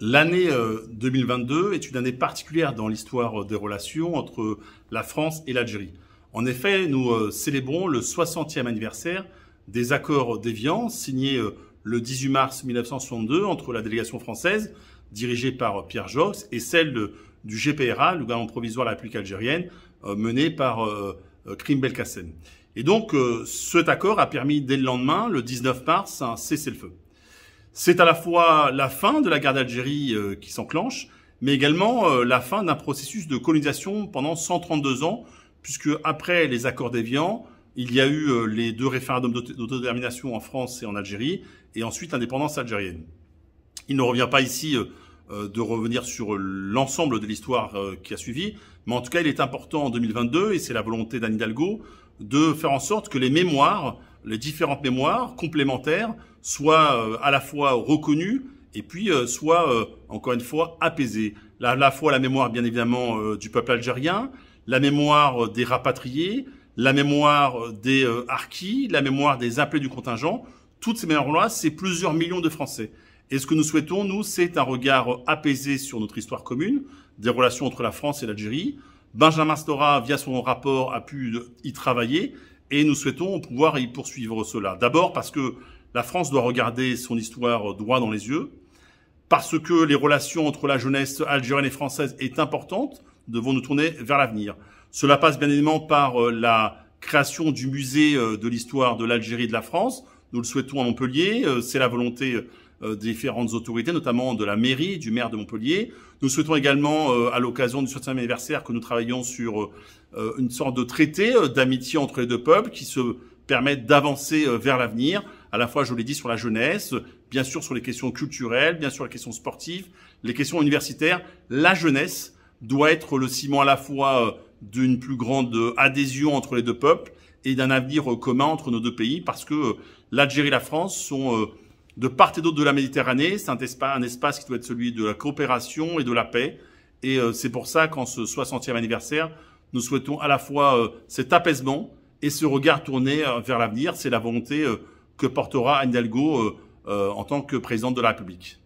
L'année 2022 est une année particulière dans l'histoire des relations entre la France et l'Algérie. En effet, nous célébrons le 60e anniversaire des accords d'Évian signés le 18 mars 1962 entre la délégation française, dirigée par Pierre Joxe, et celle du GPRA, le gouvernement provisoire de la République algérienne, mené par Karim Belkacem. Et donc, cet accord a permis dès le lendemain, le 19 mars, un cessez-le-feu. C'est à la fois la fin de la guerre d'Algérie qui s'enclenche, mais également la fin d'un processus de colonisation pendant 132 ans, puisque après les accords d'Évian, il y a eu les deux référendums d'autodétermination en France et en Algérie, et ensuite l'indépendance algérienne. Il ne revient pas ici de revenir sur l'ensemble de l'histoire qui a suivi, mais en tout cas, il est important en 2022, et c'est la volonté d'Anne Hidalgo, de faire en sorte que les mémoires, les différentes mémoires complémentaires, soient à la fois reconnues et puis soient, encore une fois, apaisées. À la fois la mémoire, bien évidemment, du peuple algérien, la mémoire des rapatriés, la mémoire des harkis, la mémoire des appelés du contingent. Toutes ces mémoires-là, c'est plusieurs millions de Français. Et ce que nous souhaitons, nous, c'est un regard apaisé sur notre histoire commune, des relations entre la France et l'Algérie. Benjamin Stora, via son rapport, a pu y travailler et nous souhaitons pouvoir y poursuivre cela. D'abord parce que la France doit regarder son histoire droit dans les yeux, parce que les relations entre la jeunesse algérienne et française est importante, nous devons nous tourner vers l'avenir. Cela passe bien évidemment par la création du musée de l'histoire de l'Algérie et de la France. Nous le souhaitons à Montpellier, c'est la volonté des différentes autorités, notamment de la mairie, du maire de Montpellier. Nous souhaitons également, à l'occasion du 60e anniversaire, que nous travaillions sur une sorte de traité d'amitié entre les deux peuples qui se permettent d'avancer vers l'avenir, à la fois, je l'ai dit, sur la jeunesse, bien sûr sur les questions culturelles, bien sûr les questions sportives, les questions universitaires. La jeunesse doit être le ciment à la fois d'une plus grande adhésion entre les deux peuples et d'un avenir commun entre nos deux pays, parce que l'Algérie et la France sont de part et d'autre de la Méditerranée. C'est un espace qui doit être celui de la coopération et de la paix. Et c'est pour ça qu'en ce 60e anniversaire, nous souhaitons à la fois cet apaisement et ce regard tourné vers l'avenir. C'est la volonté que portera Anne Hidalgo en tant que présidente de la République.